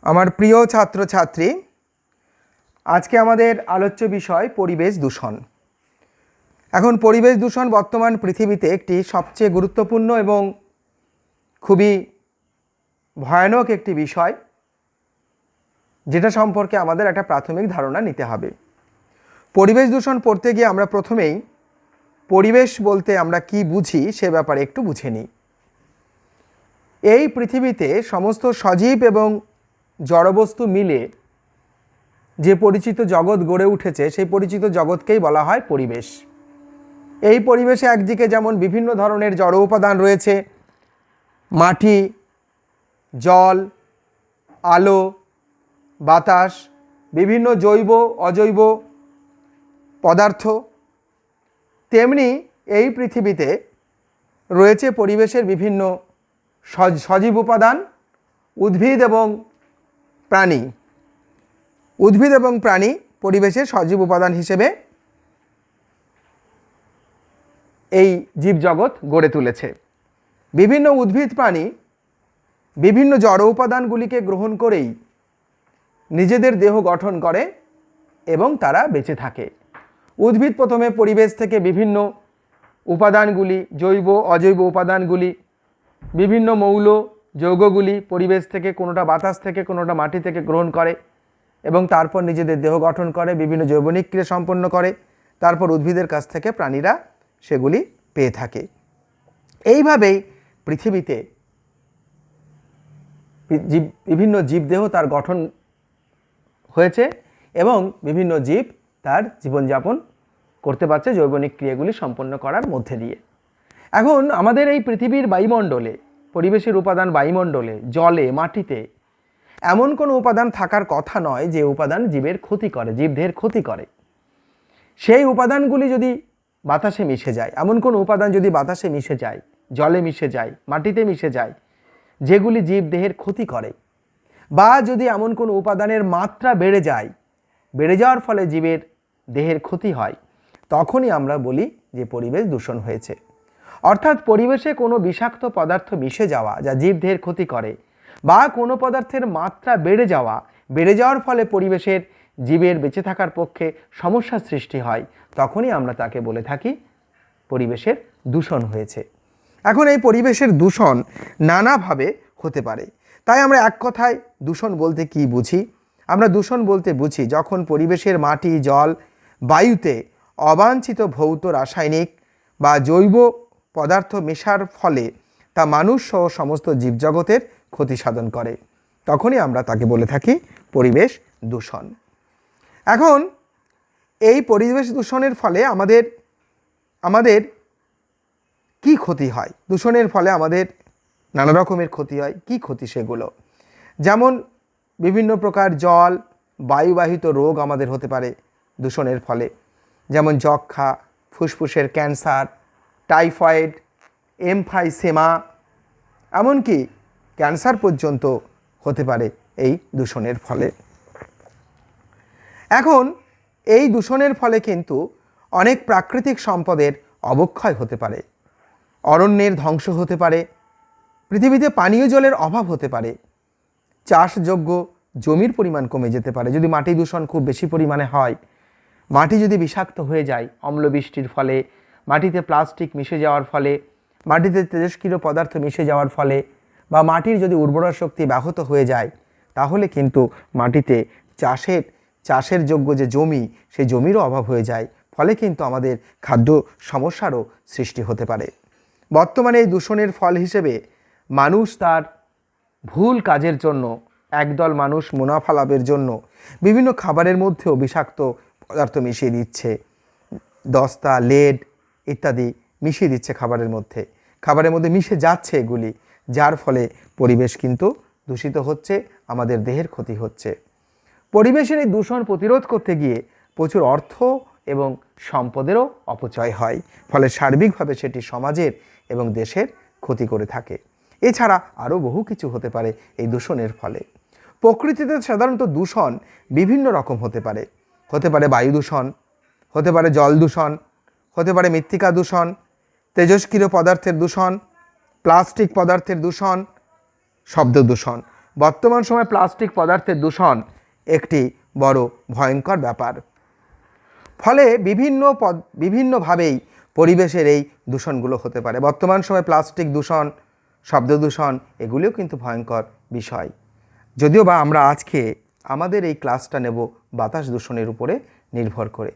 আমার প্রিয় ছাত্রছাত্রী, আজকে আমাদের আলোচ্য বিষয় পরিবেশ দূষণ। এখন পরিবেশ দূষণ বর্তমান পৃথিবীতে একটি সবচেয়ে গুরুত্বপূর্ণ এবং খুবই ভয়ানক একটি বিষয়, যেটা সম্পর্কে আমাদের একটা প্রাথমিক ধারণা নিতে হবে। পরিবেশ দূষণ পড়তে গিয়ে আমরা প্রথমেই পরিবেশ বলতে আমরা কি বুঝি সে ব্যাপারে একটু বুঝে নিই। এই পৃথিবীতে সমস্ত সজীব এবং জড়বস্তু মিলে যে পরিচিত জগৎ গড়ে উঠেছে, সেই পরিচিত জগৎকেই বলা হয় পরিবেশ। এই পরিবেশে একদিকে যেমন বিভিন্ন ধরনের জড় উপাদান রয়েছে, মাটি, জল, আলো, বাতাস, বিভিন্ন জৈব অজৈব পদার্থ, তেমনি এই পৃথিবীতে রয়েছে পরিবেশের বিভিন্ন সজীব উপাদান, উদ্ভিদ এবং প্রাণী। উদ্ভিদ এবং প্রাণী পরিবেশের সজীব উপাদান হিসেবে এই জীবজগৎ গড়ে তুলেছে। বিভিন্ন উদ্ভিদ প্রাণী বিভিন্ন জড় উপাদানগুলিকে গ্রহণ করেই নিজেদের দেহ গঠন করে এবং তারা বেঁচে থাকে। উদ্ভিদ প্রথমে পরিবেশ থেকে বিভিন্ন উপাদানগুলি, জৈব অজৈব উপাদানগুলি, বিভিন্ন মৌল যৌগগুলি পরিবেশ থেকে, কোনোটা বাতাস থেকে, কোনোটা মাটি থেকে গ্রহণ করে এবং তারপর নিজেদের দেহ গঠন করে, বিভিন্ন জৈবনিক ক্রিয়া সম্পন্ন করে। তারপর উদ্ভিদের কাছ থেকে প্রাণীরা সেগুলি পেয়ে থাকে। এইভাবেই পৃথিবীতে বিভিন্ন জীবদেহ তার গঠন হয়েছে এবং বিভিন্ন জীব তার জীবনযাপন করতে পারছে জৈবনিক ক্রিয়াগুলি সম্পন্ন করার মধ্যে দিয়ে। এখন আমাদের এই পৃথিবীর বায়ুমণ্ডলে, পরিবেশের উপাদান বায়ুমণ্ডলে, জলে, মাটিতে এমন কোনো উপাদান থাকার কথা নয় যে উপাদান জীবের ক্ষতি করে, জীবদেহের ক্ষতি করে। সেই উপাদানগুলি যদি বাতাসে মিশে যায়, এমন কোনো উপাদান যদি বাতাসে মিশে যায়, জলে মিশে যায়, মাটিতে মিশে যায়, যেগুলি জীবদেহের ক্ষতি করে, বা যদি এমন কোনো উপাদানের মাত্রা বেড়ে যায়, বেড়ে যাওয়ার ফলে জীবের দেহের ক্ষতি হয়, তখনই আমরা বলি যে পরিবেশ দূষণ হয়েছে। অর্থাৎ পরিবেশে কোনো বিষাক্ত পদার্থ মিশে যাওয়া যা জীবদেহের ক্ষতি করে, বা কোনো পদার্থের মাত্রা বেড়ে যাওয়ার ফলে পরিবেশের জীবের বেঁচে থাকার পক্ষে সমস্যার সৃষ্টি হয়, তখনই আমরা তাকে বলে থাকি পরিবেশের দূষণ হয়েছে। এখন এই পরিবেশের দূষণ নানাভাবে হতে পারে। তাই আমরা এক কথায় দূষণ বলতে কি বুঝি? আমরা দূষণ বলতে বুঝি যখন পরিবেশের মাটি, জল, বায়ুতে অবাঞ্ছিত ভৌত, রাসায়নিক বা জৈব পদার্থ মেশার ফলে তা মানুষ সহ সমস্ত জীবজগতের ক্ষতি সাধন করে, তখনই আমরা তাকে বলে থাকি পরিবেশ দূষণ। এখন এই পরিবেশ দূষণের ফলে আমাদের কি ক্ষতি হয়? দূষণের ফলে আমাদের নানা রকমের ক্ষতি হয়। কি ক্ষতি সেগুলো? যেমন বিভিন্ন প্রকার জল, বায়ুবাহিত রোগ আমাদের হতে পারে দূষণের ফলে, যেমন যক্ষা, ফুসফুসের ক্যান্সার, টাইফয়েড, এমফাইসেমা, এমনকি ক্যান্সার পর্যন্ত হতে পারে এই দূষণের ফলে। এখন এই দূষণের ফলে কিন্তু অনেক প্রাকৃতিক সম্পদের অবক্ষয় হতে পারে, অরণ্যের ধ্বংস হতে পারে, পৃথিবীতে পানীয় জলের অভাব হতে পারে, চাষযোগ্য জমির পরিমাণ কমে যেতে পারে যদি মাটি দূষণ খুব বেশি পরিমাণে হয়। মাটি যদি বিষাক্ত হয়ে যায় অম্লবৃষ্টির ফলে, মাটিতে প্লাস্টিক মিশে যাওয়ার ফলে, মাটিতে তেজস্ক্রিয় পদার্থ মিশে যাওয়ার ফলে, বা মাটির যদি উর্বরা শক্তি ব্যাহত হয়ে যায়, তাহলে কিন্তু মাটিতে চাষের যোগ্য যে জমি, সেই জমিরও অভাব হয়ে যায়। ফলে কিন্তু আমাদের খাদ্য সমস্যারও সৃষ্টি হতে পারে। বর্তমানে এই দূষণের ফল হিসেবে মানুষ তার ভুল কাজের জন্য, একদল মানুষ মুনাফা লাভের জন্য বিভিন্ন খাবারের মধ্যেও বিষাক্ত পদার্থ মিশিয়ে দিচ্ছে, দস্তা, লেড ইত্যাদি মিশিয়ে দিচ্ছে খাবারের মধ্যে মিশে যাচ্ছে এগুলি, যার ফলে পরিবেশ কিন্তু দূষিত হচ্ছে, আমাদের দেহের ক্ষতি হচ্ছে। পরিবেশের এই দূষণ প্রতিরোধ করতে গিয়ে প্রচুর অর্থ এবং সম্পদেরও অপচয় হয়, ফলে সার্বিকভাবে সেটি সমাজের এবং দেশের ক্ষতি করে থাকে। এছাড়া আরও বহু কিছু হতে পারে এই দূষণের ফলে। প্রকৃতিতে সাধারণত দূষণ বিভিন্ন রকম হতে পারে বায়ু দূষণ, হতে পারে জল দূষণ, হতে পারে মৃত্তিকা দূষণ, তেজস্ক্রিয় পদার্থের দূষণ, প্লাস্টিক পদার্থের দূষণ, শব্দ দূষণ। বর্তমান সময়ে প্লাস্টিক পদার্থের দূষণ একটি বড় ভয়ঙ্কর ব্যাপার। ফলে বিভিন্নভাবেই পরিবেশের এই দূষণগুলো হতে পারে। বর্তমান সময়ে প্লাস্টিক দূষণ, শব্দ দূষণ এগুলিও কিন্তু ভয়ঙ্কর বিষয়। যদিও বা আমরা আজকে আমাদের এই ক্লাসটা নেব বাতাস দূষণের উপরে নির্ভর করে।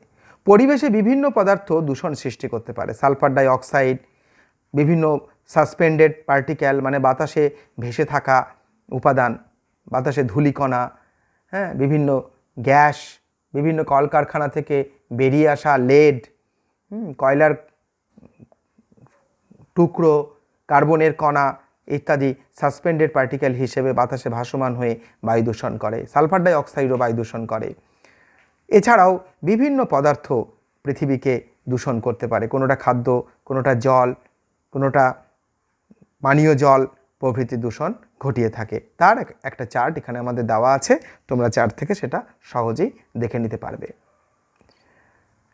পরিবেশে বিভিন্ন পদার্থ দূষণ সৃষ্টি করতে পারে। সালফার ডাই অক্সাইড, বিভিন্ন সাসপেন্ডেড পার্টিকেল মানে বাতাসে ভেসে থাকা উপাদান, বাতাসে ধূলিকণা, বিভিন্ন গ্যাস, বিভিন্ন কলকারখানা থেকে বেরিয়ে আসা লেড, কয়লার টুকরো, কার্বনের কণা ইত্যাদি সাসপেন্ডেড পার্টিকেল হিসেবে বাতাসে ভাসমান হয়ে বায়ু দূষণ করে। সালফার ডাই অক্সাইডও বায়ু দূষণ করে। এছাড়াও বিভিন্ন পদার্থ পৃথিবীকে দূষণ করতে পারে। কোনোটা খাদ্য, কোনোটা জল, কোনোটা পানীয় জল প্রভৃতি দূষণ ঘটিয়ে থাকে। তার একটা চার্ট এখানে আমাদের দেওয়া আছে, তোমরা চার্ট থেকে সেটা সহজেই দেখে নিতে পারবে।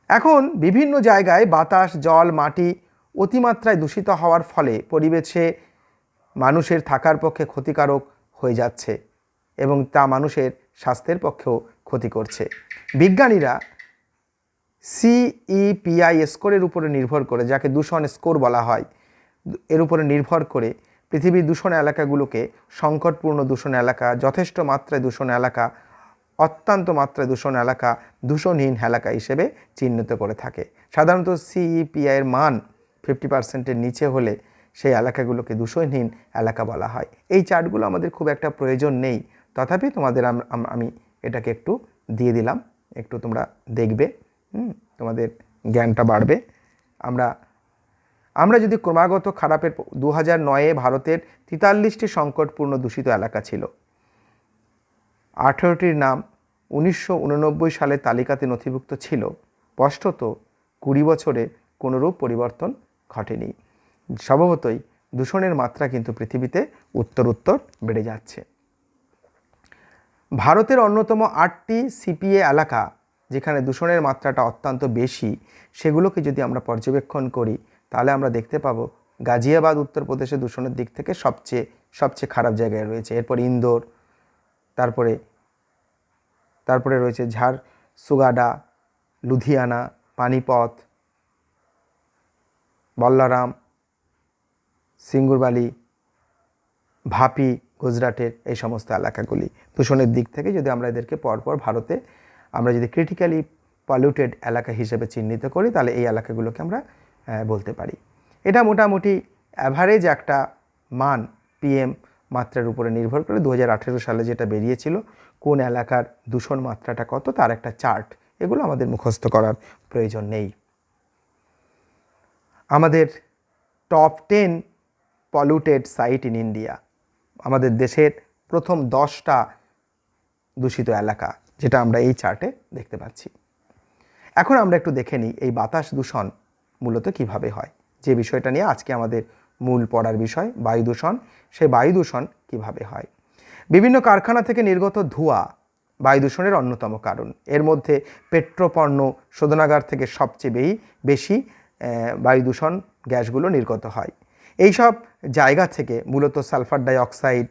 এখন বিভিন্ন জায়গায় বাতাস, জল, মাটি অতিমাত্রায় দূষিত হওয়ার ফলে পরিবেশে মানুষের থাকার পক্ষে ক্ষতিকারক হয়ে যাচ্ছে এবং তা মানুষের স্বাস্থ্যের পক্ষেও ক্ষতি করছে। বিজ্ঞানীরা CEPI স্কোরের উপরে নির্ভর করে, যাকে দূষণ স্কোর বলা হয়, এর উপরে নির্ভর করে পৃথিবীর দূষণ এলাকাগুলোকে সংকটপূর্ণ দূষণ এলাকা, যথেষ্ট মাত্রায় দূষণ এলাকা, অত্যন্ত মাত্রায় দূষণ এলাকা, দূষণহীন এলাকা হিসেবে চিহ্নিত করে থাকে। সাধারণত CEPI এর মান 50%-এর নিচে হলে সেই এলাকাগুলোকে দূষণহীন এলাকা বলা হয়। এই চার্টগুলো আমাদের খুব একটা প্রয়োজন নেই, তথাপি তোমাদের আমি এটাকে একটু দিয়ে দিলাম, একটু তোমরা দেখবে, তোমাদের জ্ঞানটা বাড়বে। আমরা যদি ক্রমাগত খারাপের 2009-এ ভারতের 43টি সংকটপূর্ণ দূষিত এলাকা ছিল। 18টির নাম 1989 সালের তালিকাতে নথিভুক্ত ছিল। স্পষ্টত 20 বছরে কোনোরূপ পরিবর্তন ঘটেনি। স্বভাবতই দূষণের মাত্রা কিন্তু পৃথিবীতে উত্তরোত্তর বেড়ে যাচ্ছে। ভারতের অন্যতম 8টি CPA এলাকা যেখানে দূষণের মাত্রাটা অত্যন্ত বেশি, সেগুলোকে যদি আমরা পর্যবেক্ষণ করি তাহলে আমরা দেখতে পাবো গাজিয়াবাদ উত্তরপ্রদেশে দূষণের দিক থেকে সবচেয়ে খারাপ জায়গায় রয়েছে। এরপর ইন্দোর, তারপরে রয়েছে ঝারসুগুডা, লুধিয়ানা, পানিপথ, বল্লারাম, সিঙ্গুরবালি, ভাপি গুজরাটের এই সমস্ত এলাকাগুলি দূষণের দিক থেকে যদি আমরা এদেরকে পরপর ভারতে আমরা যদি ক্রিটিক্যালি পলিউটেড এলাকা হিসেবে চিহ্নিত করি তাহলে এই এলাকাগুলোকে আমরা বলতে পারি। এটা মোটামুটি অ্যাভারেজ একটা মান PM মাত্রার উপরে নির্ভর করে 2018 সালে যেটা বেরিয়েছিল, কোন এলাকার দূষণ মাত্রাটা কত তার একটা চার্ট। এগুলো আমাদের মুখস্থ করার প্রয়োজন নেই। আমাদের top 10 polluted site in India, আমাদের দেশের প্রথম 10টা দূষিত এলাকা, যেটা আমরা এই চার্টে দেখতে পাচ্ছি। এখন আমরা একটু দেখে নিই এই বাতাস দূষণ মূলত কিভাবে হয়, যে বিষয়টা নিয়ে আজকে আমাদের মূল পড়ার বিষয় বায়ু দূষণ। সেই বায়ু দূষণ কীভাবে হয়। বিভিন্ন কারখানা থেকে নির্গত ধোঁয়া বায়ু দূষণের অন্যতম কারণ। এর মধ্যে পেট্রোপণ্য শোধনাগার থেকে সবচেয়ে বেশি বায়ু দূষণ গ্যাসগুলো নির্গত হয়। এই সব জায়গা থেকে মূলত sulphur dioxide,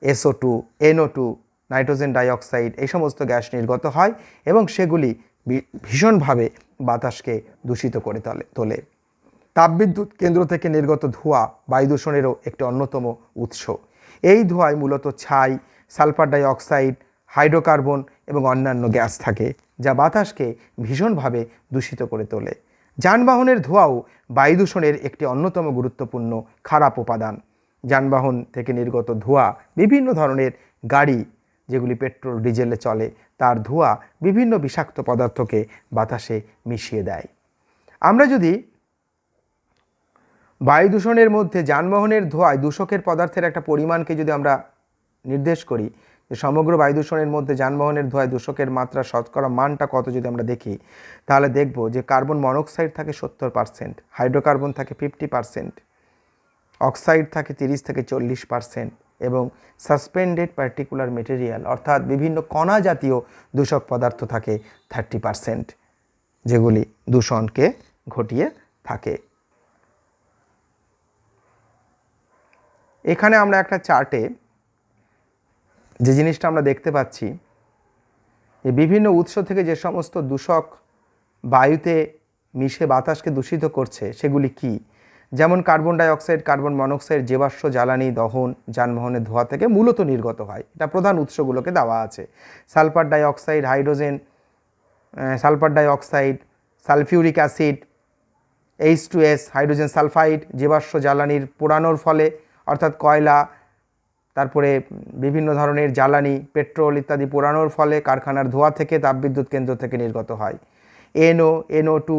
SO2, NO2, nitrogen dioxide এই সমস্ত গ্যাস নির্গত হয় এবং সেগুলি ভীষণভাবে বাতাসকে দূষিত করে তোলে। তাপবিদ্যুৎ কেন্দ্র থেকে নির্গত ধোঁয়া বায়ু দূষণেরও একটি অন্যতম উৎস। এই ধোঁয়ায় মূলত ছাই, সালফার ডাই অক্সাইড, হাইড্রোকার্বন এবং অন্যান্য গ্যাস থাকে, যা বাতাসকে ভীষণভাবে দূষিত করে তোলে। যানবাহনের ধোঁয়াও বায়ু দূষণের একটি অন্যতম গুরুত্বপূর্ণ খারাপ উপাদান। যানবাহন থেকে নির্গত ধোঁয়া, বিভিন্ন ধরনের গাড়ি যেগুলি পেট্রোল ডিজেলে চলে, তার ধোঁয়া বিভিন্ন বিষাক্ত পদার্থকে বাতাসে মিশিয়ে দেয়। আমরা যদি বায়ু দূষণের মধ্যে যানবাহনের ধোঁয়ায় দূষকের পদার্থের একটা পরিমাণকে যদি আমরা নির্দেশ করি, যে সমগ্র বায়ু দূষণের মধ্যে যানবাহনের ধোঁয়ায় দূষকের মাত্রা শতকরা মানটা কত যদি আমরা দেখি, তাহলে দেখব যে কার্বন মনোক্সাইড থাকে 70%, হাইড্রোকার্বন থাকে 50%, অক্সাইড থাকে 30 থেকে 40% এবং সাসপেন্ডেড পার্টিকুলার মেটেরিয়াল অর্থাৎ বিভিন্ন কণা জাতীয় দূষক পদার্থ থাকে 30%, যেগুলি দূষণকে ঘটিয়ে থাকে। এখানে আমরা একটা চার্টে যে জিনিসটা আমরা দেখতে পাচ্ছি যে বিভিন্ন উৎস থেকে যে সমস্ত দূষক বায়ুতে মিশে বাতাসকে দূষিত করছে সেগুলি কি, যেমন কার্বন ডাইঅক্সাইড, কার্বন মনোক্সাইড জীবাশ্ম জ্বালানি দহন যানবাহনের ধোঁয়া থেকে মূলত নির্গত হয়। এটা প্রধান উৎসগুলোকে দেওয়া আছে। Sulphur dioxide, hydrogen sulphur dioxide, sulphuric acid, H2S hydrogen sulphide জীবাশ্ম জ্বালানির পোড়ানোর ফলে অর্থাৎ কয়লা, তারপরে বিভিন্ন ধরনের জ্বালানি পেট্রোল ইত্যাদি পোড়ানোর ফলে কারখানার ধোঁয়া থেকে তাপবিদ্যুৎ কেন্দ্র থেকে নির্গত হয়। NO, NO2,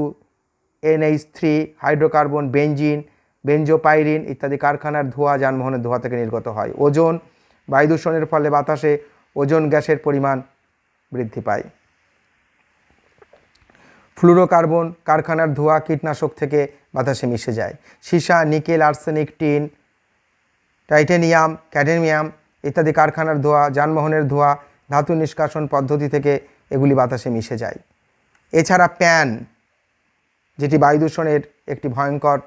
NH3 hydrocarbon, benzene, বেঞ্জোপাইরিন ইত্যাদি কারখানার ধোঁয়া যানবাহনের ধোঁয়া থেকে নির্গত হয়। ওজোন, বায়ু দূষণের ফলে বাতাসে ওজোন গ্যাসের পরিমাণ বৃদ্ধি পায়। ফ্লুরোকার্বন কারখানার ধোঁয়া কীটনাশক থেকে বাতাসে মিশে যায়। সীসা, nickel, arsenic, tin, titanium, cadmium ইত্যাদি কারখানার ধোঁয়া, যানবাহনের ধোঁয়া, ধাতু নিষ্কাশন পদ্ধতি থেকে এগুলি বাতাসে মিশে যায়। এছাড়া প্যান, যেটি বায়ু দূষণের একটি ভয়ঙ্কর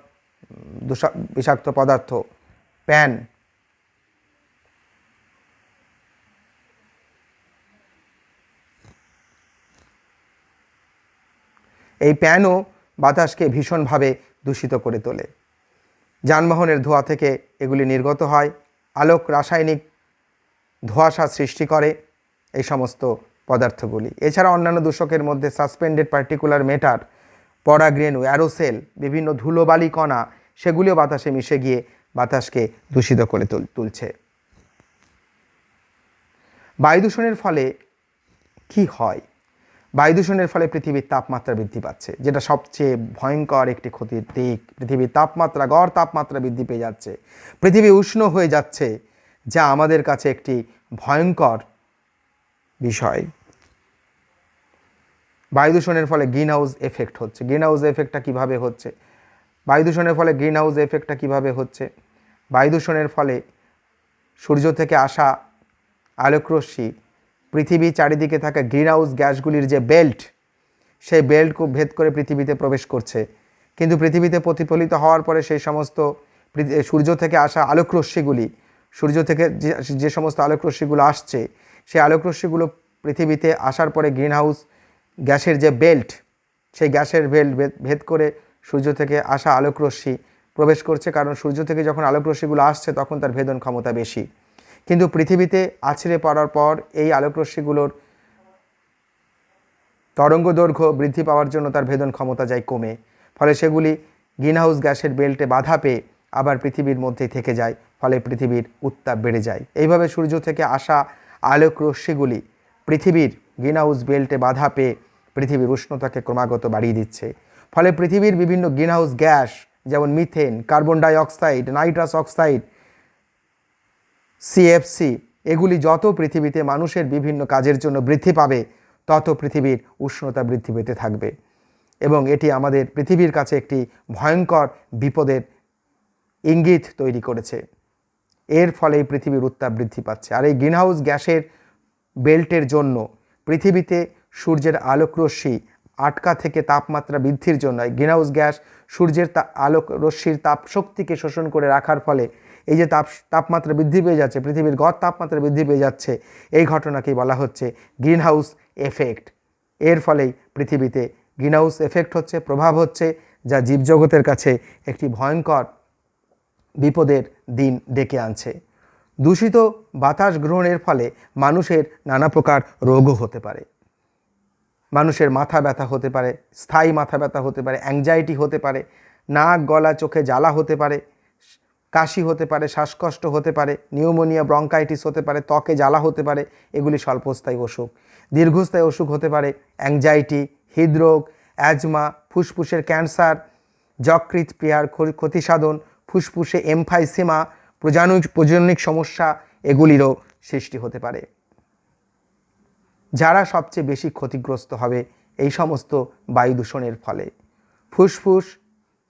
বিষাক্ত পদার্থ, প্যান এই প্যানও বাতাসকে ভীষণভাবে দূষিত করে তোলে। যানবাহনের ধোঁয়া থেকে এগুলি নির্গত হয়। আলোক রাসায়নিক ধোঁয়াশা সৃষ্টি করে এই সমস্ত পদার্থগুলি। এছাড়া অন্যান্য দূষকের মধ্যে সাসপেন্ডেড পার্টিকুলার ম্যাটার, পরাগ্রেণু, অ্যারোসেল, বিভিন্ন ধুলোবালি কণা সেগুলিও বাতাসে মিশে গিয়ে বাতাসকে দূষিত করে তুলছে। বায়ু দূষণের ফলে কি হয়? বায়ু দূষণের ফলে পৃথিবীর তাপমাত্রা বৃদ্ধি পাচ্ছে, যেটা সবচেয়ে ভয়ঙ্কর একটি ক্ষতির দিক। পৃথিবীর তাপমাত্রা, গড় তাপমাত্রা বৃদ্ধি পেয়ে যাচ্ছে, পৃথিবী উষ্ণ হয়ে যাচ্ছে, যা আমাদের কাছে একটি ভয়ঙ্কর বিষয়। বায়ু দূষণের ফলে গ্রিন হাউস এফেক্ট হচ্ছে। গ্রিন হাউস এফেক্টটা কীভাবে হচ্ছে? বায়ু দূষণের ফলে গ্রিন হাউস এফেক্টটা কীভাবে হচ্ছে? বায়ু দূষণের ফলে সূর্য থেকে আসা আলোকরশ্মি পৃথিবী চারিদিকে থাকা গ্রিন হাউস গ্যাসগুলির যে বেল্ট, সেই বেল্টকে ভেদ করে পৃথিবীতে প্রবেশ করছে। কিন্তু পৃথিবীতে প্রতিফলিত হওয়ার পরে সেই সমস্ত সূর্য থেকে আসা আলোকরশ্মিগুলি, সূর্য থেকে যে সমস্ত আলোকরশ্মিগুলো আসছে, সেই আলোকরশ্মিগুলো পৃথিবীতে আসার পরে গ্রিন হাউস গ্যাসের যে বেল্ট, সেই গ্যাসের বেল্ট ভেদ করে সূর্য থেকে আসা আলোকরশ্মি প্রবেশ করছে। কারণ সূর্য থেকে যখন আলোকরশ্মিগুলো আসছে তখন তার ভেদন ক্ষমতা বেশি, কিন্তু পৃথিবীতে আছড়ে পড়ার পর এই আলোকরশ্মিগুলোর তরঙ্গ দৈর্ঘ্য বৃদ্ধি পাওয়ার জন্য তার ভেদন ক্ষমতা যায় কমে। ফলে সেগুলি গ্রিন হাউস গ্যাসের বেল্টে বাধা পেয়ে আবার পৃথিবীর মধ্যেই থেকে যায়, ফলে পৃথিবীর উত্তাপ বেড়ে যায়। এইভাবে সূর্য থেকে আসা আলোকরশ্মিগুলি পৃথিবীর গ্রিন হাউস বেল্টে বাধা পেয়ে পৃথিবীর উষ্ণতাকে ক্রমাগত বাড়িয়ে দিচ্ছে। ফলে পৃথিবীর বিভিন্ন গ্রিন হাউস গ্যাস যেমন methane, carbon dioxide, nitrous oxide, CFC এগুলি যত পৃথিবীতে মানুষের বিভিন্ন কাজের জন্য বৃদ্ধি পাবে, তত পৃথিবীর উষ্ণতা বৃদ্ধি পেতে থাকবে এবং এটি আমাদের পৃথিবীর কাছে একটি ভয়ঙ্কর বিপদের ইঙ্গিত তৈরি করেছে। এর ফলে পৃথিবীর উত্তাপ বৃদ্ধি পাচ্ছে। আর এই গ্রিনহাউস গ্যাসের বেল্টের জন্য পৃথিবীতে সূর্যের আলোকরশ্মি আটকা থেকে তাপমাত্রা বৃদ্ধির জন্য গ্রিনহাউস গ্যাস সূর্যের আলোক রশ্মির তাপ শক্তিকে শোষণ করে রাখার ফলে এই যে তাপমাত্রা বৃদ্ধি পেয়ে যাচ্ছে, পৃথিবীর গড় তাপমাত্রা বৃদ্ধি পেয়ে যাচ্ছে, এই ঘটনাকেই বলা হচ্ছে গ্রিনহাউস এফেক্ট। এর ফলেই পৃথিবীতে গ্রিনহাউস এফেক্ট হচ্ছে, প্রভাব হচ্ছে, যা জীবজগতের কাছে একটি ভয়ঙ্কর বিপদের দিন ডেকে আনছে। দূষিত বাতাস গ্রহণের ফলে মানুষের নানা প্রকার রোগও হতে পারে। মানুষের মাথা ব্যথা হতে পারে, স্থায়ী মাথা ব্যথা হতে পারে, অ্যাংজাইটি হতে পারে, নাক, গলা, চোখে জ্বালা হতে পারে, কাশি হতে পারে, শ্বাসকষ্ট হতে পারে, নিউমোনিয়া, ব্রঙ্কাইটিস হতে পারে, ত্বকে জ্বালা হতে পারে। এগুলি স্বল্পস্থায়ী অসুখ। দীর্ঘস্থায়ী অসুখ হতে পারে অ্যাংজাইটি, হৃদরোগ, অ্যাজমা, ফুসফুসের ক্যান্সার, যকৃৎ ক্রিয়ার ক্ষতিসাধন, ফুসফুসে এমফাইসেমা, প্রজননিক সমস্যা এগুলিরও সৃষ্টি হতে পারে। যারা সবচেয়ে বেশি ক্ষতিগ্রস্ত হবে এই সমস্ত বায়ু দূষণের ফলে? ফুসফুস,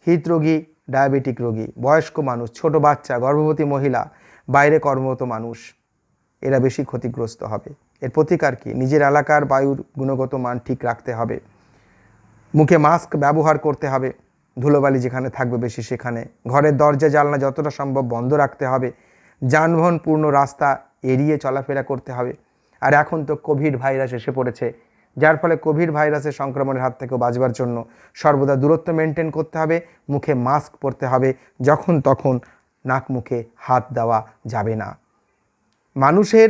হৃদরোগী, ডায়াবেটিক রোগী, বয়স্ক মানুষ, ছোট বাচ্চা, গর্ভবতী মহিলা, বাইরে কর্মরত মানুষ, এরা বেশি ক্ষতিগ্রস্ত হবে। এর প্রতিকার কি? নিজের এলাকার বায়ুর গুণগত মান ঠিক রাখতে হবে, মুখে মাস্ক ব্যবহার করতে হবে, ধুলোবালি যেখানে থাকবে বেশি সেখানে, ঘরের দরজা জানলা যতটা সম্ভব বন্ধ রাখতে হবে, যানবাহন পূর্ণ রাস্তা এড়িয়ে চলাফেরা করতে হবে। আর এখন তো কোভিড ভাইরাস এসে পড়েছে, যার ফলে কোভিড ভাইরাসের সংক্রমণের হাত থেকেও বাঁচবার জন্য সর্বদা দূরত্ব মেনটেন করতে হবে, মুখে মাস্ক পরতে হবে, যখন তখন নাক মুখে হাত দেওয়া যাবে না। মানুষের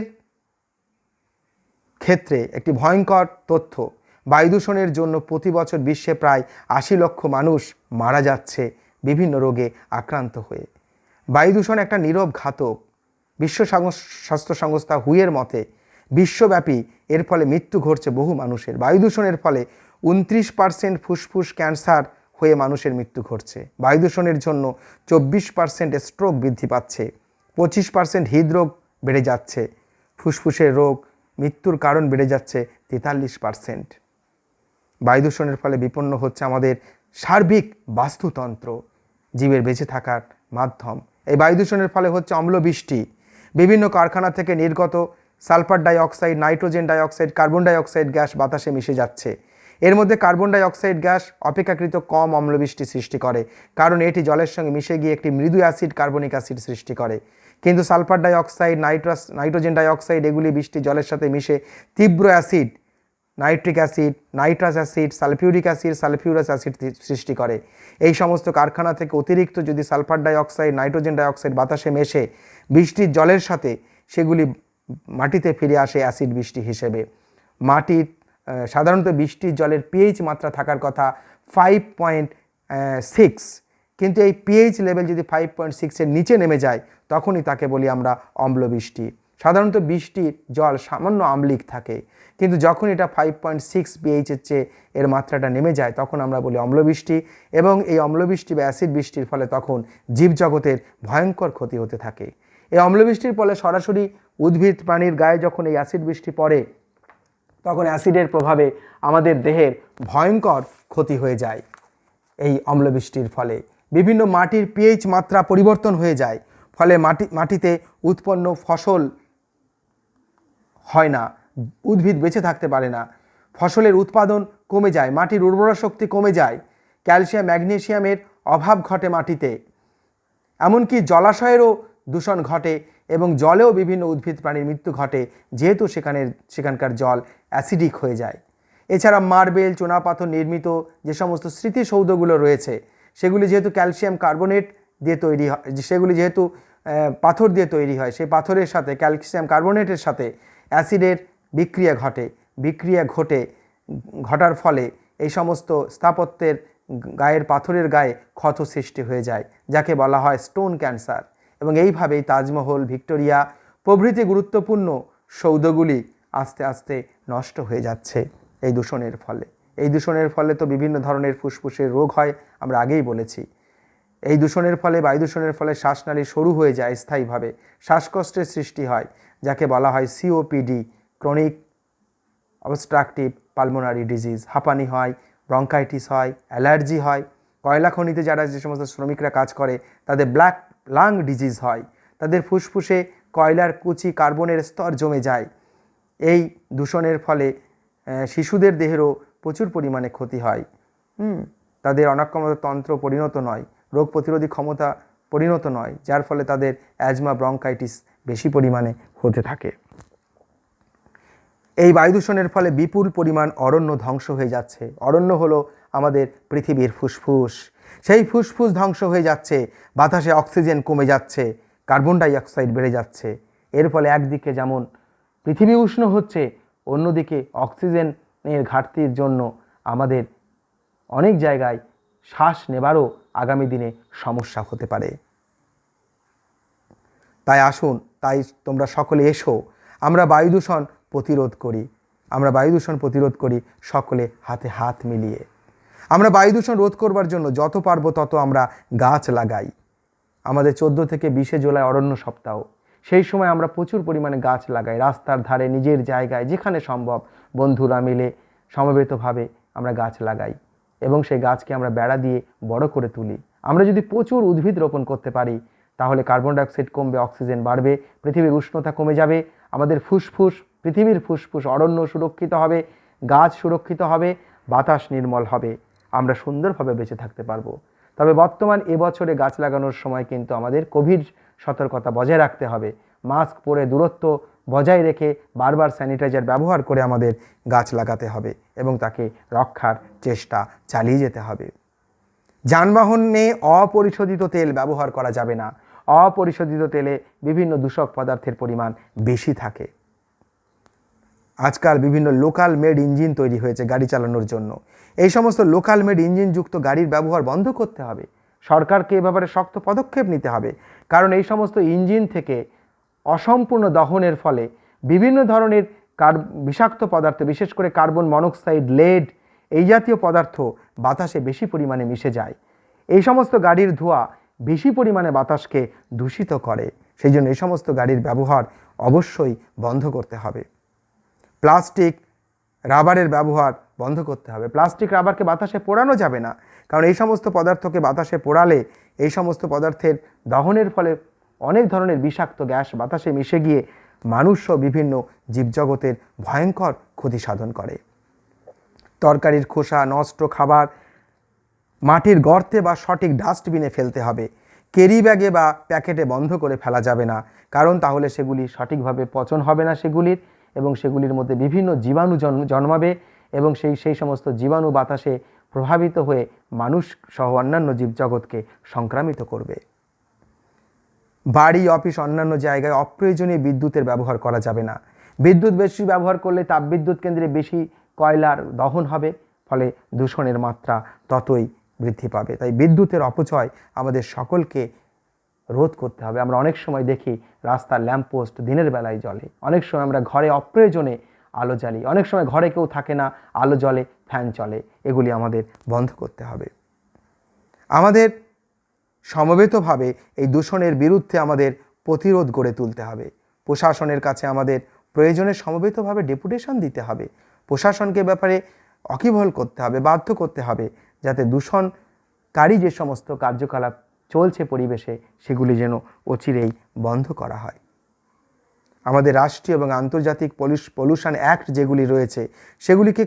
ক্ষেত্রে একটি ভয়ঙ্কর তথ্য, বায়ু দূষণের জন্য প্রতি বছর বিশ্বে প্রায় ৮০ লক্ষ মানুষ মারা যাচ্ছে বিভিন্ন রোগে আক্রান্ত হয়ে। বায়ু দূষণ একটা নীরব ঘাতক। বিশ্ব স্বাস্থ্য সংস্থা হুয়ের মতে বিশ্বব্যাপী এর ফলে মৃত্যু ঘটছে বহু মানুষের। বায়ু দূষণের ফলে 29% ফুসফুস ক্যান্সার হয়ে মানুষের মৃত্যু ঘটছে। বায়ু দূষণের জন্য 24% স্ট্রোক বৃদ্ধি পাচ্ছে, 25% হৃদরোগ বেড়ে যাচ্ছে, ফুসফুসের রোগ মৃত্যুর কারণ বেড়ে যাচ্ছে 43%। বায়ু দূষণের ফলে বিপন্ন হচ্ছে আমাদের সার্বিক বাস্তুতন্ত্র, জীবের বেঁচে থাকার মাধ্যম। এই বায়ু দূষণের ফলে হচ্ছে অম্লবৃষ্টি, বিভিন্ন কারখানা থেকে নির্গত sulphur dioxide, nitrogen dioxide, carbon dioxide gas বাতাসে মিশে যাচ্ছে। এর মধ্যে কার্বন ডাইঅক্সাইড গ্যাস অপেক্ষাকৃত কম অম্লবৃষ্টি সৃষ্টি করে, কারণ এটি জলের সঙ্গে মিশে গিয়ে একটি মৃদু অ্যাসিড কার্বনিক অ্যাসিড সৃষ্টি করে। কিন্তু সালফার ডাইঅক্সাইড, নাইট্রোজেন ডাইঅক্সাইড এগুলি বৃষ্টি জলের সাথে মিশে তীব্র acid, nitric acid, nitrous acid, sulphuric acid, sulphurous acid সৃষ্টি করে। এই সমস্ত কারখানা থেকে অতিরিক্ত যদি সালফার ডাইঅক্সাইড, নাইট্রোজেন ডাইঅক্সাইড বাতাসে মেশে বৃষ্টির জলের সাথে, সেগুলি মাটিতে ফিরে আসে অ্যাসিড বৃষ্টি হিসেবে। মাটির সাধারণত বৃষ্টির জলের পিএইচ মাত্রা থাকার কথা 5.6, কিন্তু এই পিএইচ লেভেল যদি 5.6-এর নিচে নেমে যায় তখনই তাকে বলি আমরা অম্লবৃষ্টি। সাধারণত বৃষ্টির জল সামান্য আম্লিক থাকে, কিন্তু যখন এটা 5.6 পিএইচের চেয়ে এর মাত্রাটা নেমে যায় তখন আমরা বলি অম্লবৃষ্টি। এবং এই অম্লবৃষ্টি বা অ্যাসিড বৃষ্টির ফলে তখন জীবজগতের ভয়ঙ্কর ক্ষতি হতে থাকে। এই অম্লবৃষ্টির ফলে সরাসরি উদ্ভিদ প্রাণীর গায়ে যখন এই অ্যাসিড বৃষ্টি পড়ে তখন অ্যাসিডের প্রভাবে আমাদের দেহের ভয়ঙ্কর ক্ষতি হয়ে যায়। এই অম্লবৃষ্টির ফলে বিভিন্ন মাটির পিএইচ মাত্রা পরিবর্তন হয়ে যায়, ফলে মাটিতে উৎপন্ন ফসল হয় না, উদ্ভিদ বেঁচে থাকতে পারে না, ফসলের উৎপাদন কমে যায়, মাটির উর্বরা শক্তি কমে যায়, ক্যালসিয়াম ম্যাগনেসিয়ামের অভাব ঘটে মাটিতে, এমনকি জলাশয়েরও দূষণ ঘটে এবং জলেও বিভিন্ন উদ্ভিদ প্রাণীর মৃত্যু ঘটে, যেহেতু সেখানকার জল অ্যাসিডিক হয়ে যায়। এছাড়া মার্বেল, চুনাপাথর নির্মিত যে সমস্ত স্মৃতিসৌধগুলো রয়েছে সেগুলি যেহেতু ক্যালসিয়াম কার্বনেট দিয়ে তৈরি হয়, সেগুলি যেহেতু পাথর দিয়ে তৈরি হয়, সেই পাথরের সাথে ক্যালসিয়াম কার্বনেটের সাথে অ্যাসিডের বিক্রিয়া ঘটার ফলে এই সমস্ত স্থাপত্যের গায়ের পাথরের গায়ে ক্ষত সৃষ্টি হয়ে যায়, যাকে বলা হয় স্টোন ক্যান্সার। এবং এইভাবেই তাজমহল, ভিক্টোরিয়া প্রভৃতি গুরুত্বপূর্ণ সৌধগুলি আস্তে আস্তে নষ্ট হয়ে যাচ্ছে এই দূষণের ফলে। এই দূষণের ফলে তো বিভিন্ন ধরনের ফুসফুসের রোগ হয়, আমরা আগেই বলেছি। এই দূষণের ফলে, বায়ু দূষণের ফলে শ্বাসনালী সরু হয়ে যায় স্থায়ীভাবে, শ্বাসকষ্টের সৃষ্টি হয়, যাকে বলা হয় COPD, chronic obstructive pulmonary disease. হাঁপানি হয়, ব্রঙ্কাইটিস হয়, অ্যালার্জি হয়। কয়লা খনিতে যারা যে সমস্ত শ্রমিকরা কাজ করে তাদের ব্ল্যাক লাং ডিজিজ হয়, তাদের ফুসফুসে কয়লার কুচি, কার্বনের স্তর জমে যায়। এই দূষণের ফলে শিশুদের দেহেরও প্রচুর পরিমাণে ক্ষতি হয়। তাদের অনাক্রম্য তন্ত্র পরিণত নয়, রোগ প্রতিরোধী ক্ষমতা পরিণত নয়, যার ফলে তাদের অ্যাজমা, ব্রঙ্কাইটিস বেশি পরিমাণে হতে থাকে। এই বায়ু দূষণের ফলে বিপুল পরিমাণ অরণ্য ধ্বংস হয়ে যাচ্ছে। অরণ্য হলো আমাদের পৃথিবীর ফুসফুস, সেই ফুসফুস ধ্বংস হয়ে যাচ্ছে, বাতাসে অক্সিজেন কমে যাচ্ছে, কার্বন ডাইঅক্সাইড বেড়ে যাচ্ছে। এর ফলে একদিকে যেমন পৃথিবী উষ্ণ হচ্ছে, অন্যদিকে অক্সিজেনের ঘাটতির জন্য আমাদের অনেক জায়গায় শ্বাস নেবারও আগামী দিনে সমস্যা হতে পারে। তাই তোমরা সকলে এসো, আমরা বায়ু দূষণ প্রতিরোধ করি সকলে হাতে হাত মিলিয়ে। আমরা বায়ু দূষণ রোধ করবার জন্য যত পারবো তত আমরা গাছ লাগাই। আমাদের 14 থেকে 20 জুলাই অরণ্য সপ্তাহ, সেই সময় আমরা প্রচুর পরিমাণে গাছ লাগাই। রাস্তার ধারে, নিজের জায়গায়, যেখানে সম্ভব বন্ধুরা মিলে সমবেতভাবে আমরা গাছ লাগাই এবং সেই গাছকে আমরা বেড়া দিয়ে বড় করে তুলি। আমরা যদি প্রচুর উদ্ভিদ রোপণ করতে পারি তাহলে কার্বন ডাইঅক্সাইড কমবে, অক্সিজেন বাড়বে, পৃথিবীর উষ্ণতা কমে যাবে, আমাদের পৃথিবীর ফুসফুস অরণ্য সুরক্ষিত হবে, গাছ সুরক্ষিত হবে, বাতাস নির্মল হবে, আমরা সুন্দরভাবে বেঁচে থাকতে পারবো। তবে বর্তমান এবছরে গাছ লাগানোর সময় কিন্তু আমাদের কোভিড সতর্কতা বজায় রাখতে হবে। মাস্ক পরে দূরত্ব বজায় রেখে বারবার স্যানিটাইজার ব্যবহার করে আমাদের গাছ লাগাতে হবে এবং তাকে রক্ষার চেষ্টা চালিয়ে যেতে হবে। যানবাহনে অপরিশোধিত তেল ব্যবহার করা যাবে না। অপরিশোধিত তেলে বিভিন্ন দূষক পদার্থের পরিমাণ বেশি থাকে। আজকাল বিভিন্ন লোকাল মেড ইঞ্জিন তৈরি হয়েছে গাড়ি চালানোর জন্য। এই সমস্ত লোকাল মেড ইঞ্জিনযুক্ত গাড়ির ব্যবহার বন্ধ করতে হবে। সরকারকে এ ব্যাপারে শক্ত পদক্ষেপ নিতে হবে, কারণ এই সমস্ত ইঞ্জিন থেকে অসম্পূর্ণ দহনের ফলে বিভিন্ন ধরনের বিষাক্ত পদার্থ, বিশেষ করে কার্বন মনোক্সাইড, লেড এই জাতীয় পদার্থ বাতাসে বেশি পরিমাণে মিশে যায়। এই সমস্ত গাড়ির ধোঁয়া বেশি পরিমাণে বাতাসকে দূষিত করে। সেই জন্য এই সমস্ত গাড়ির ব্যবহার অবশ্যই বন্ধ করতে হবে। প্লাস্টিক, রাবারের ব্যবহার বন্ধ করতে হবে। প্লাস্টিক, রাবারকে বাতাসে পোড়ানো যাবে না, কারণ এই সমস্ত পদার্থকে বাতাসে পোড়ালে এই সমস্ত পদার্থের দহনের ফলে অনেক ধরনের বিষাক্ত গ্যাস বাতাসে মিশে গিয়ে মানুষসহ বিভিন্ন জীবজগতের ভয়ঙ্কর ক্ষতি সাধন করে। তরকারির খোসা, নষ্ট খাবার মাটির গর্তে বা সঠিক ডাস্টবিনে ফেলতে হবে। ক্যারি ব্যাগে বা প্যাকেটে বন্ধ করে ফেলা যাবে না, কারণ তাহলে সেগুলি সঠিকভাবে পচন হবে না সেগুলির, এবং সেগুলির মধ্যে বিভিন্ন জীবাণু জন্মাবে এবং সেই সমস্ত জীবাণু বাতাসে প্রভাবিত হয়ে মানুষ সহ অন্যান্য জীবজগৎকে সংক্রামিত করবে। বাড়ি, অফিস, অন্যান্য জায়গায় অপ্রয়োজনীয় বিদ্যুতের ব্যবহার করা যাবে না। বিদ্যুৎ বেশি ব্যবহার করলে তাপবিদ্যুৎ কেন্দ্রে বেশি কয়লার দহন হবে, ফলে দূষণের মাত্রা ততই বৃদ্ধি পাবে। তাই বিদ্যুতের অপচয় আমাদের সকলকে রোধ করতে হবে। আমরা অনেক সময় দেখি রাস্তার ল্যাম্পপোস্ট দিনের বেলায় জ্বলে, অনেক সময় আমরা ঘরে অপ্রয়োজনে আলো জ্বালি, অনেক সময় ঘরে কেউ থাকে না, আলো জ্বলে, ফ্যান চলে। এগুলি আমাদের বন্ধ করতে হবে। আমাদের সমবেতভাবে এই দূষণের বিরুদ্ধে আমাদের প্রতিরোধ গড়ে তুলতে হবে। প্রশাসনের কাছে আমাদের প্রয়োজনে সমবেতভাবে ডেপুটেশন দিতে হবে। প্রশাসনকে ব্যাপারে অকিবহল করতে হবে, বাধ্য করতে হবে, যাতে দূষণকারী যে সমস্ত কার্যকলাপ চলছে পরিবেশে সেগুলি যেন অচিরেই বন্ধ করা হয়। আমাদের রাষ্ট্রীয় এবং আন্তর্জাতিক পলিউশন অ্যাক্ট যেগুলি রয়েছে সেগুলিকে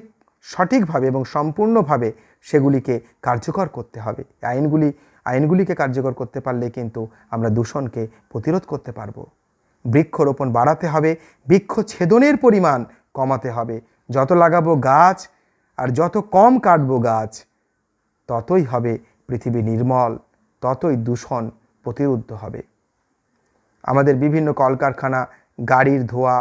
সঠিকভাবে এবং সম্পূর্ণভাবে সেগুলিকে কার্যকর করতে হবে। আইনগুলিকে কার্যকর করতে পারলে কিন্তু আমরা দূষণকে প্রতিরোধ করতে পারব। বৃক্ষরোপণ বাড়াতে হবে, বৃক্ষছেদনের পরিমাণ কমাতে হবে। যত লাগাবো গাছ আর যত কম কাটবো গাছ, ততই হবে পৃথিবী নির্মল, ততই দূষণ প্রতিরোধ হবে। আমাদের বিভিন্ন কলকারখানা, গাড়ির ধোঁয়া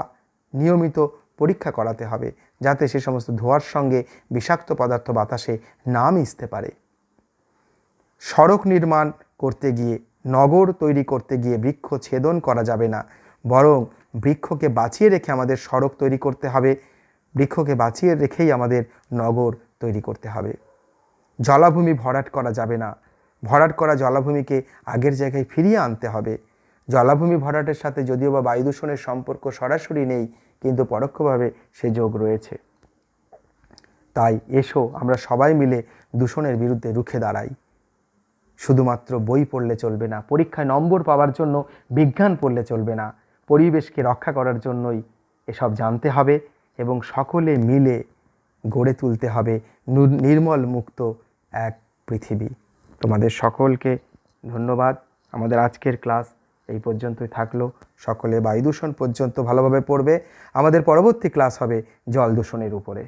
নিয়মিত পরীক্ষা করাতে হবে, যাতে সে সমস্ত ধোঁয়ার সঙ্গে বিষাক্ত পদার্থ বাতাসে না মিশতে পারে। সড়ক নির্মাণ করতে গিয়ে, নগর তৈরি করতে গিয়ে বৃক্ষ ছেদন করা যাবে না, বরং বৃক্ষকে বাঁচিয়ে রেখে আমাদের সড়ক তৈরি করতে হবে। বৃক্ষকে বাঁচিয়ে রেখেই আমাদের নগর তৈরি করতে হবে। জলাভূমি ভরাট করা যাবে না। ভরাট করা জলাভূমিকে আগের জায়গায় ফিরিয়ে আনতে হবে। জলাভূমি ভরাটের সাথে যদিও বা বায়ু দূষণের সম্পর্ক সরাসরি নেই, কিন্তু পরোক্ষভাবে সে যোগ রয়েছে। তাই এসো আমরা সবাই মিলে দূষণের বিরুদ্ধে রুখে দাঁড়াই। শুধুমাত্র বই পড়লে চলবে না, পরীক্ষায় নম্বর পাওয়ার জন্য বিজ্ঞান পড়লে চলবে না, পরিবেশকে রক্ষা করার জন্যই এসব জানতে হবে এবং সকলে মিলে গড়ে তুলতে হবে নির্মল মুক্ত এক পৃথিবী। তোমাদের সকলকে ধন্যবাদ। আমাদের আজকের ক্লাস এই পর্যন্তই থাকলো। সকলে বায়ু দূষণ পর্যন্ত ভালোভাবে পড়বে। আমাদের পরবর্তী ক্লাস হবে জল দূষণের উপরে।